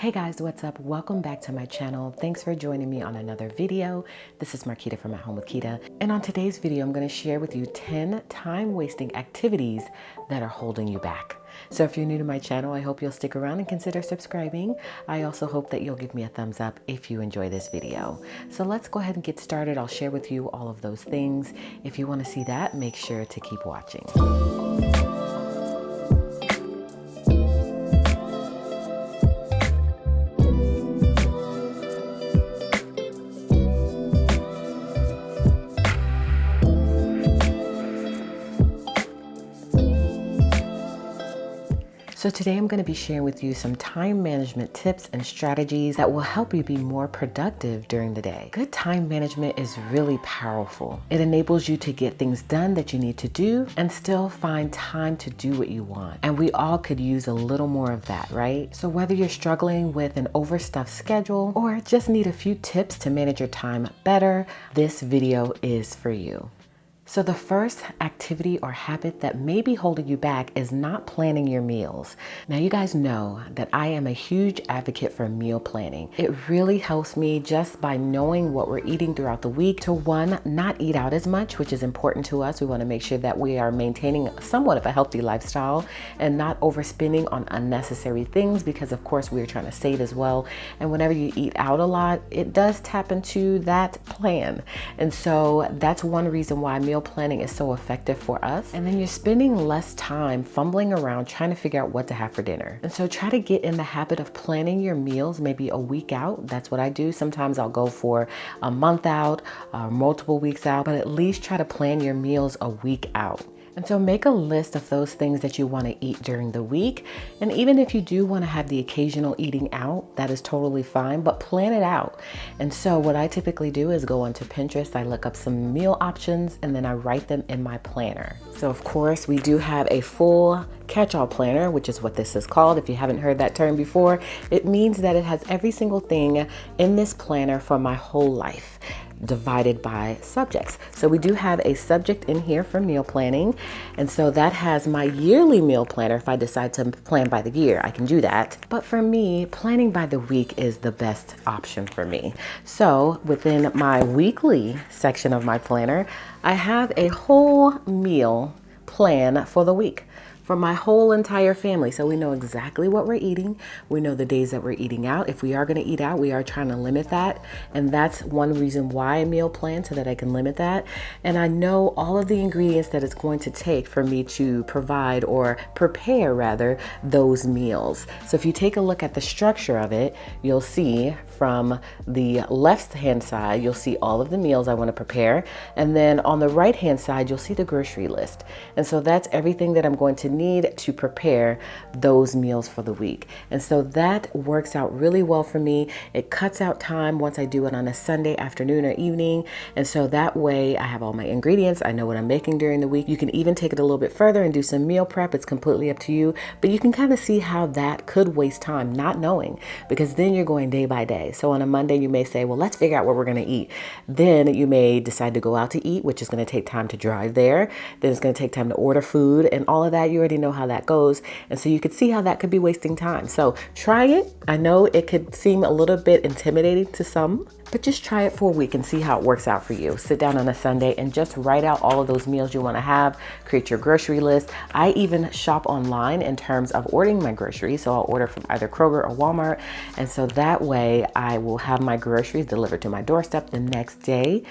Hey guys, what's up? Welcome back to my channel. Thanks for joining me on another video. This is Marquita from At Home with Quita. And on today's video, I'm going to share with you 10 time-wasting activities that are holding you back. So if you're new to my channel, I hope you'll stick around and consider subscribing. I also hope that you'll give me a thumbs up if you enjoy this video. So let's go ahead and get started. I'll share with you all of those things. If you want to see that, make sure to keep watching. So today I'm going to be sharing with you some time management tips and strategies that will help you be more productive during the day. Good time management is really powerful. It enables you to get things done that you need to do and still find time to do what you want. And we all could use a little more of that, right? So whether you're struggling with an overstuffed schedule or just need a few tips to manage your time better, this video is for you. So the first activity or habit that may be holding you back is not planning your meals. Now you guys know that I am a huge advocate for meal planning. It really helps me just by knowing what we're eating throughout the week to one, not eat out as much, which is important to us. We want to make sure that we are maintaining somewhat of a healthy lifestyle and not overspending on unnecessary things because of course we're trying to save as well. And whenever you eat out a lot, it does tap into that plan. And so that's one reason why meal planning is so effective for us. And then you're spending less time fumbling around trying to figure out what to have for dinner. And so try to get in the habit of planning your meals maybe a week out. That's what I do. Sometimes I'll go for a month out, multiple weeks out, but at least try to plan your meals a week out. And so make a list of those things that you want to eat during the week. And even if you do want to have the occasional eating out, that is totally fine, but plan it out. And so what I typically do is go onto Pinterest, I look up some meal options, and then I write them in my planner. So of course, we do have a full catch-all planner, which is what this is called. If you haven't heard that term before, it means that it has every single thing in this planner for my whole life, divided by subjects. So we do have a subject in here for meal planning. And so that has my yearly meal planner. If I decide to plan by the year, I can do that. But for me, planning by the week is the best option for me. So within my weekly section of my planner, I have a whole meal plan for the week for my whole entire family. So we know exactly what we're eating. We know the days that we're eating out. If we are going to eat out, we are trying to limit that. And that's one reason why I meal plan, so that I can limit that. And I know all of the ingredients that it's going to take for me to provide or prepare rather those meals. So if you take a look at the structure of it, you'll see from the left hand side, you'll see all of the meals I want to prepare. And then on the right hand side, you'll see the grocery list. And so that's everything that I'm going to need to prepare those meals for the week. And so that works out really well for me. It cuts out time once I do it on a Sunday afternoon or evening. And so that way I have all my ingredients. I know what I'm making during the week. You can even take it a little bit further and do some meal prep. It's completely up to you, but you can kind of see how that could waste time not knowing, because then you're going day by day. So on a Monday, you may say, well, let's figure out what we're going to eat. Then you may decide to go out to eat, which is going to take time to drive there. Then it's going to take time to order food and all of that. You already know how that goes. And so you could see how that could be wasting time. So try it. I know it could seem a little bit intimidating to some, but just try it for a week and see how it works out for you. Sit down on a Sunday and just write out all of those meals you want to have, create your grocery list. I even shop online in terms of ordering my groceries. So I'll order from either Kroger or Walmart. And so that way I will have my groceries delivered to my doorstep the next day.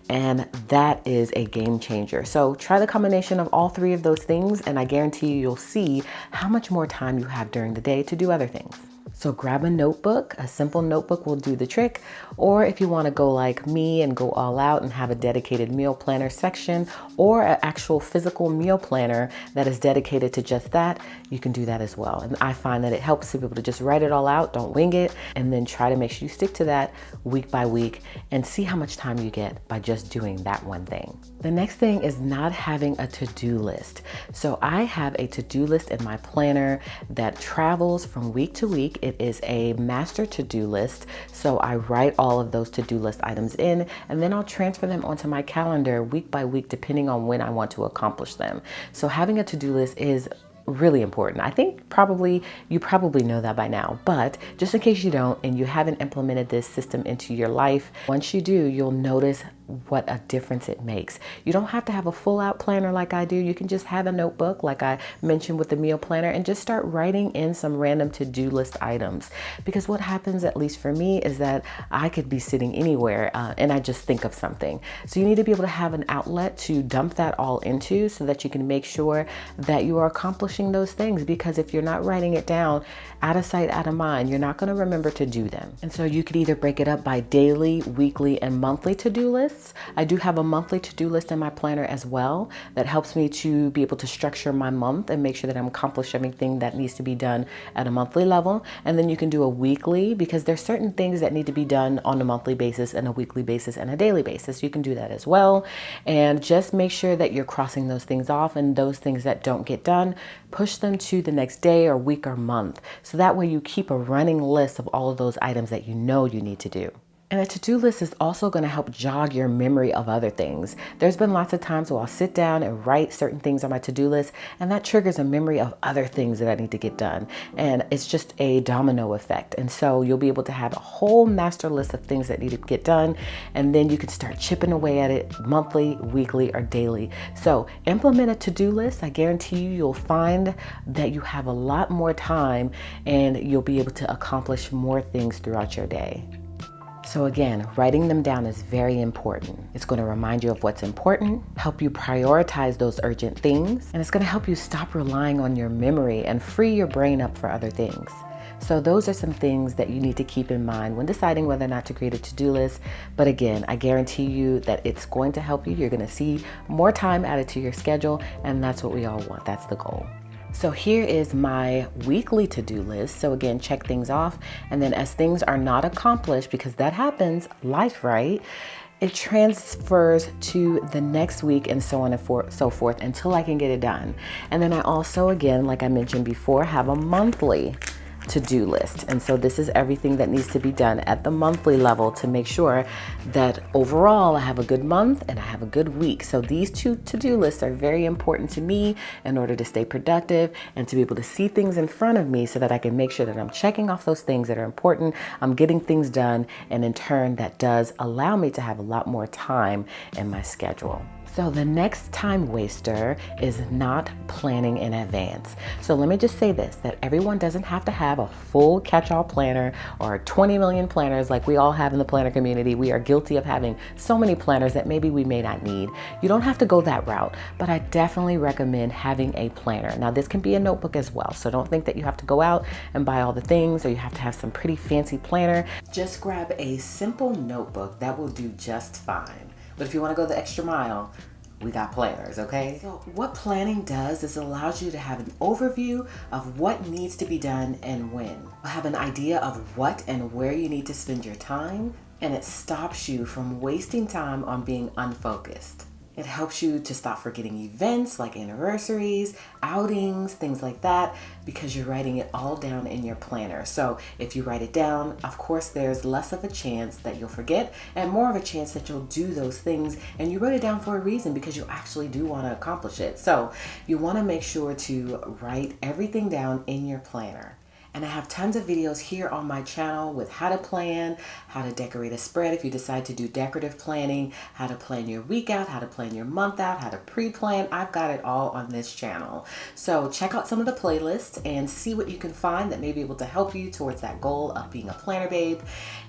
And that is a game changer. So try the combination of all three of those things, and I guarantee you'll see how much more time you have during the day to do other things. So grab a notebook. A simple notebook will do the trick. Or if you want to go like me and go all out and have a dedicated meal planner section or an actual physical meal planner that is dedicated to just that, you can do that as well. And I find that it helps people to just write it all out, don't wing it, and then try to make sure you stick to that week by week and see how much time you get by just doing that one thing. The next thing is not having a to-do list. So I have a to-do list in my planner that travels from week to week. It is a master to-do list. So I write all of those to-do list items in, and then I'll transfer them onto my calendar week by week, depending on when I want to accomplish them. So having a to-do list is really important. I think you probably know that by now, but just in case you don't and you haven't implemented this system into your life, once you do, you'll notice what a difference it makes. You don't have to have a full out planner like I do. You can just have a notebook like I mentioned with the meal planner and just start writing in some random to-do list items. Because what happens, at least for me, is that I could be sitting anywhere and I just think of something. So you need to be able to have an outlet to dump that all into so that you can make sure that you are accomplishing those things. Because if you're not writing it down, out of sight, out of mind, you're not going to remember to do them. And so you could either break it up by daily, weekly, and monthly to-do lists. I do have a monthly to-do list in my planner as well that helps me to be able to structure my month and make sure that I'm accomplishing everything that needs to be done at a monthly level. And then you can do a weekly, because there's certain things that need to be done on a monthly basis and a weekly basis and a daily basis. You can do that as well. And just make sure that you're crossing those things off, and those things that don't get done, push them to the next day or week or month. So that way you keep a running list of all of those items that you know you need to do. And a to-do list is also going to help jog your memory of other things. There's been lots of times where I'll sit down and write certain things on my to-do list, and that triggers a memory of other things that I need to get done. And it's just a domino effect. And so you'll be able to have a whole master list of things that need to get done, and then you can start chipping away at it monthly, weekly, or daily. So implement a to-do list. I guarantee you'll find that you have a lot more time and you'll be able to accomplish more things throughout your day. So again, writing them down is very important. It's going to remind you of what's important, help you prioritize those urgent things, and it's going to help you stop relying on your memory and free your brain up for other things. So those are some things that you need to keep in mind when deciding whether or not to create a to-do list. But again, I guarantee you that it's going to help you. You're going to see more time added to your schedule, and that's what we all want. That's the goal. So here is my weekly to-do list. So again, check things off. And then as things are not accomplished, because that happens, life, right? It transfers to the next week and so on and so forth until I can get it done. And then I also, again, like I mentioned before, have a monthly to-do list. And so this is everything that needs to be done at the monthly level to make sure that overall I have a good month and I have a good week. So these two to-do lists are very important to me in order to stay productive and to be able to see things in front of me so that I can make sure that I'm checking off those things that are important, I'm getting things done, and in turn that does allow me to have a lot more time in my schedule. So the next time waster is not planning in advance. So let me just say this, that everyone doesn't have to have a full catch-all planner or 20 million planners like we all have in the planner community. We are guilty of having so many planners that maybe we may not need. You don't have to go that route, but I definitely recommend having a planner. Now this can be a notebook as well, so don't think that you have to go out and buy all the things or you have to have some pretty fancy planner. Just grab a simple notebook, that will do just fine. But if you want to go the extra mile, we got planners, okay? So what planning does is it allows you to have an overview of what needs to be done and when. You'll have an idea of what and where you need to spend your time, and it stops you from wasting time on being unfocused. It helps you to stop forgetting events like anniversaries, outings, things like that, because you're writing it all down in your planner. So if you write it down, of course, there's less of a chance that you'll forget and more of a chance that you'll do those things. And you wrote it down for a reason because you actually do want to accomplish it. So you want to make sure to write everything down in your planner. And I have tons of videos here on my channel with how to plan, how to decorate a spread if you decide to do decorative planning, how to plan your week out, how to plan your month out, how to pre-plan. I've got it all on this channel. So check out some of the playlists and see what you can find that may be able to help you towards that goal of being a planner babe.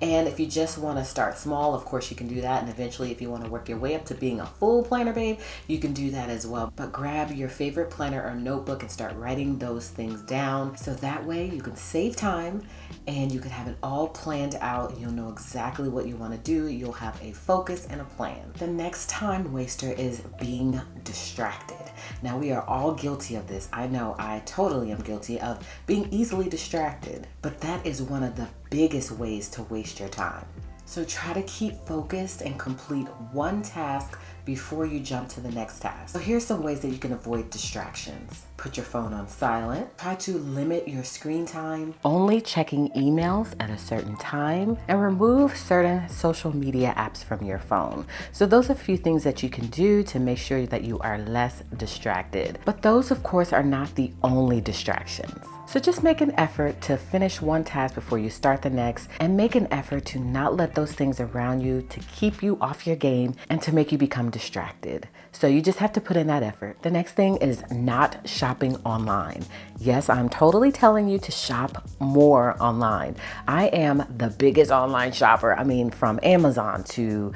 And if you just want to start small, of course you can do that. And eventually if you want to work your way up to being a full planner babe, you can do that as well. But grab your favorite planner or notebook and start writing those things down. So that way you can save time and you can have it all planned out and you'll know exactly what you want to do. You'll have a focus and a plan. The next time waster is being distracted. Now we are all guilty of this. I know I totally am guilty of being easily distracted, but that is one of the biggest ways to waste your time. So try to keep focused and complete one task before you jump to the next task. So here's some ways that you can avoid distractions. Put your phone on silent. Try to limit your screen time, only checking emails at a certain time, and remove certain social media apps from your phone. So those are a few things that you can do to make sure that you are less distracted. But those, of course, are not the only distractions. So just make an effort to finish one task before you start the next, and make an effort to not let those things around you to keep you off your game and to make you become distracted. So you just have to put in that effort. The next thing is not shopping online. Yes, I'm totally telling you to shop more online. I am the biggest online shopper. I mean, from Amazon to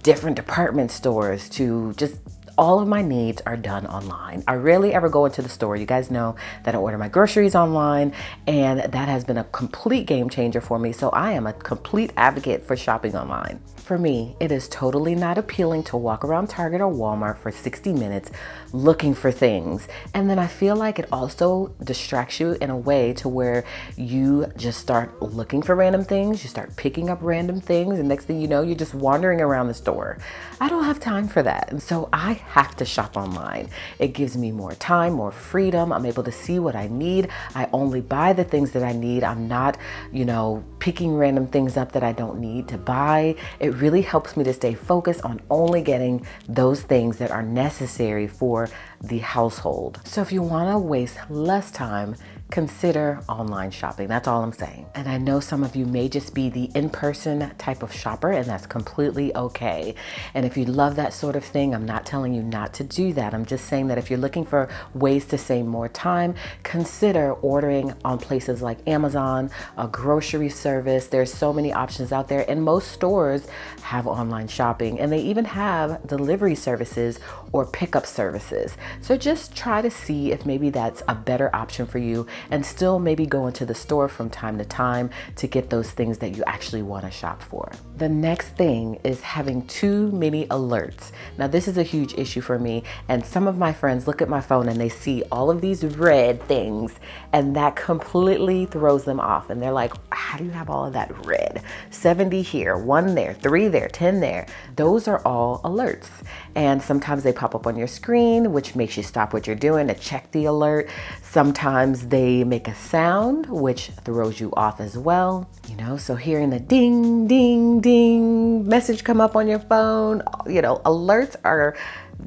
different department stores to just all of my needs are done online. I rarely ever go into the store. You guys know that I order my groceries online, and that has been a complete game changer for me. So I am a complete advocate for shopping online. For me, it is totally not appealing to walk around Target or Walmart for 60 minutes looking for things. And then I feel like it also distracts you in a way to where you just start looking for random things, you start picking up random things, and next thing you know, you're just wandering around the store. I don't have time for that. And so I have to shop online. It gives me more time, more freedom. I'm able to see what I need. I only buy the things that I need. I'm not, picking random things up that I don't need to buy. It really helps me to stay focused on only getting those things that are necessary for the household. So if you want to waste less time, consider online shopping. That's all I'm saying. And I know some of you may just be the in-person type of shopper, and that's completely okay. And if you love that sort of thing, I'm not telling you not to do that. I'm just saying that if you're looking for ways to save more time, consider ordering on places like Amazon, a grocery service. There's so many options out there, and most stores have online shopping, and they even have delivery services or pickup services. So just try to see if maybe that's a better option for you, and still maybe go into the store from time to time to get those things that you actually want to shop for. The next thing is having too many alerts. Now this is a huge issue for me, and some of my friends look at my phone and they see all of these red things, and that completely throws them off, and they're like, how do you have all of that red? 70 here, 1 there, 3 there, 10 there. Those are all alerts, and sometimes they pop up on your screen, which makes you stop what you're doing to check the alert. Sometimes they make a sound, which throws you off as well. So hearing the ding, ding, ding message come up on your phone, alerts are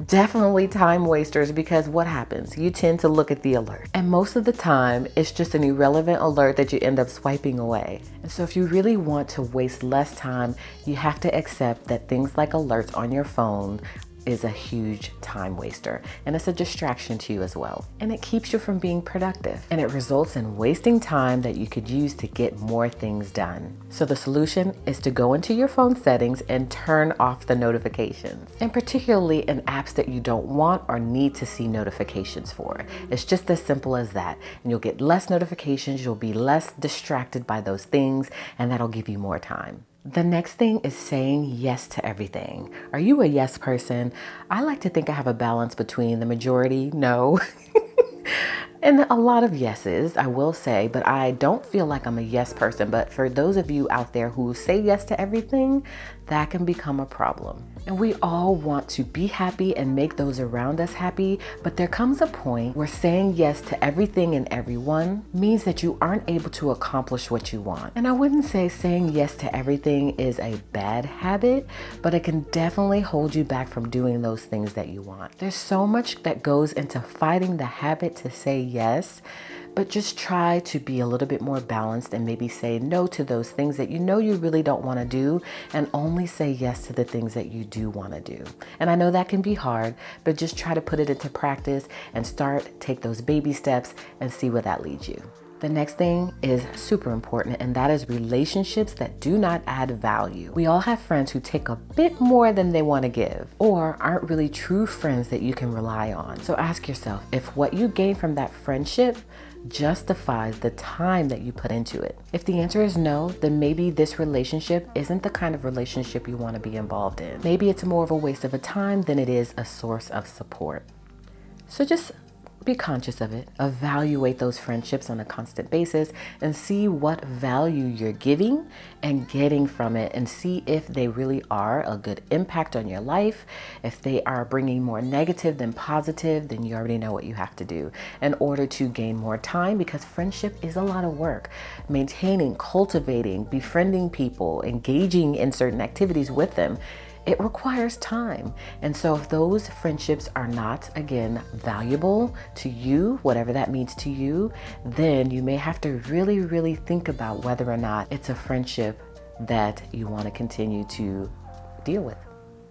definitely time wasters, because what happens? You tend to look at the alert, and most of the time it's just an irrelevant alert that you end up swiping away. And so if you really want to waste less time, you have to accept that things like alerts on your phone is a huge time waster, and it's a distraction to you as well. And it keeps you from being productive, and it results in wasting time that you could use to get more things done. So the solution is to go into your phone settings and turn off the notifications, and particularly in apps that you don't want or need to see notifications for. It's just as simple as that, and you'll get less notifications, you'll be less distracted by those things, and that'll give you more time. The next thing is saying yes to everything. Are you a yes person? I like to think I have a balance between the majority no and a lot of yeses, I will say, but I don't feel like I'm a yes person. But for those of you out there who say yes to everything, that can become a problem. And we all want to be happy and make those around us happy, but there comes a point where saying yes to everything and everyone means that you aren't able to accomplish what you want. And I wouldn't say saying yes to everything is a bad habit, but it can definitely hold you back from doing those things that you want. There's so much that goes into fighting the habit to say yes, but just try to be a little bit more balanced and maybe say no to those things that you know you really don't want to do, and only say yes to the things that you do want to do. And I know that can be hard, but just try to put it into practice and take those baby steps and see where that leads you. The next thing is super important, and that is relationships that do not add value. We all have friends who take a bit more than they want to give, or aren't really true friends that you can rely on. So ask yourself if what you gain from that friendship justifies the time that you put into it. If the answer is no, then maybe this relationship isn't the kind of relationship you want to be involved in. Maybe it's more of a waste of a time than it is a source of support. So just Be conscious of it. Evaluate those friendships on a constant basis and see what value you're giving and getting from it, and see if they really are a good impact on your life. If they are bringing more negative than positive, then you already know what you have to do in order to gain more time, because friendship is a lot of work. Maintaining, cultivating, befriending people, engaging in certain activities with them, it requires time. And so if those friendships are not, again, valuable to you, whatever that means to you, then you may have to really, really think about whether or not it's a friendship that you want to continue to deal with.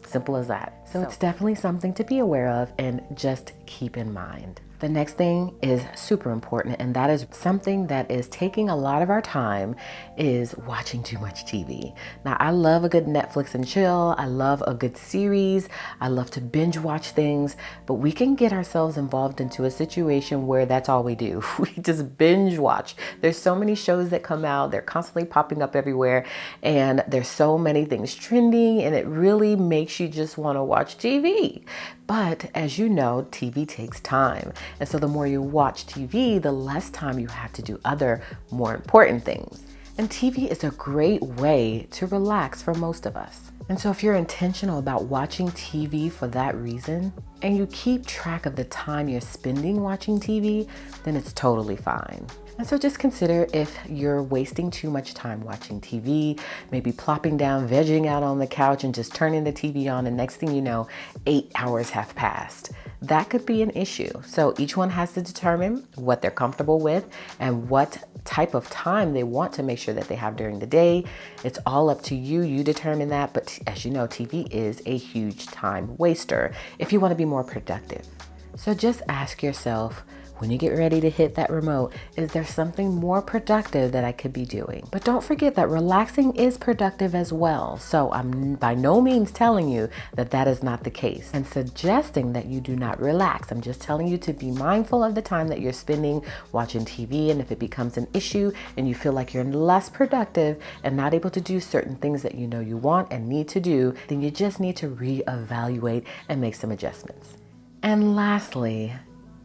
Simple as that. So it's definitely something to be aware of and just keep in mind. The next thing is super important, and that is something that is taking a lot of our time, is watching too much TV. Now, I love a good Netflix and chill. I love a good series. I love to binge watch things, but we can get ourselves involved into a situation where that's all we do. We just binge watch. There's so many shows that come out. They're constantly popping up everywhere, and there's so many things trending, and it really makes you just want to watch TV. But as you know, TV takes time. And so the more you watch TV, the less time you have to do other more important things. And TV is a great way to relax for most of us. And so if you're intentional about watching TV for that reason, and you keep track of the time you're spending watching TV, then it's totally fine. And so just consider if you're wasting too much time watching TV, maybe plopping down, vegging out on the couch and just turning the TV on, and next thing you know, 8 hours have passed. That could be an issue. So each one has to determine what they're comfortable with and what type of time they want to make sure that they have during the day. It's all up to you. You determine that. But as you know, TV is a huge time waster if you want to be more productive. So just ask yourself, when you get ready to hit that remote, is there something more productive that I could be doing? But don't forget that relaxing is productive as well. So I'm by no means telling you that that is not the case and suggesting that you do not relax. I'm just telling you to be mindful of the time that you're spending watching TV. And if it becomes an issue and you feel like you're less productive and not able to do certain things that you know you want and need to do, then you just need to reevaluate and make some adjustments. And lastly,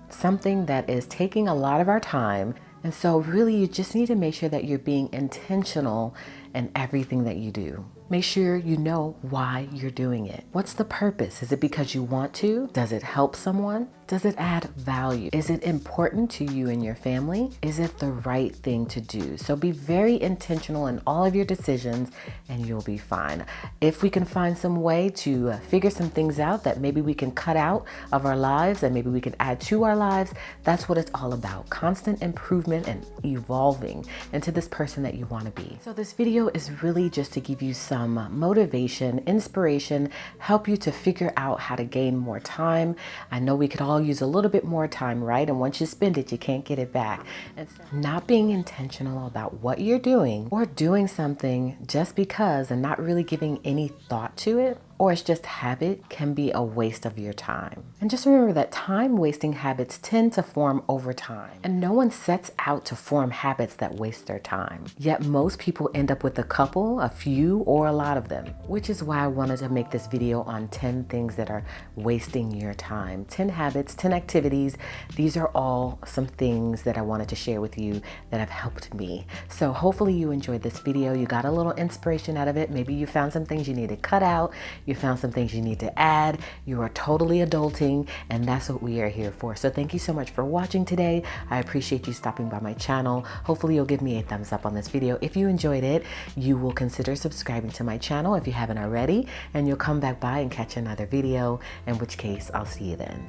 something that is taking a lot of our time. And so really you just need to make sure that you're being intentional in everything that you do. Make sure you know why you're doing it. What's the purpose? Is it because you want to? Does it help someone? Does it add value? Is it important to you and your family? Is it the right thing to do? So be very intentional in all of your decisions and you'll be fine. If we can find some way to figure some things out that maybe we can cut out of our lives and maybe we can add to our lives, that's what it's all about. Constant improvement and evolving into this person that you want to be. So this video is really just to give you some motivation, inspiration, help you to figure out how to gain more time. I know we could all use a little bit more time, right? And once you spend it, you can't get it back. And so not being intentional about what you're doing or doing something just because and not really giving any thought to it, or it's just habit, can be a waste of your time. And just remember that time-wasting habits tend to form over time. And no one sets out to form habits that waste their time. Yet most people end up with a couple, a few, or a lot of them. Which is why I wanted to make this video on 10 things that are wasting your time. 10 habits, 10 activities. These are all some things that I wanted to share with you that have helped me. So hopefully you enjoyed this video. You got a little inspiration out of it. Maybe you found some things you need to cut out. You found some things you need to add. You are totally adulting, and that's what we are here for. So thank you so much for watching today. I appreciate you stopping by my channel. Hopefully you'll give me a thumbs up on this video. If you enjoyed it, you will consider subscribing to my channel if you haven't already, and you'll come back by and catch another video, in which case I'll see you then.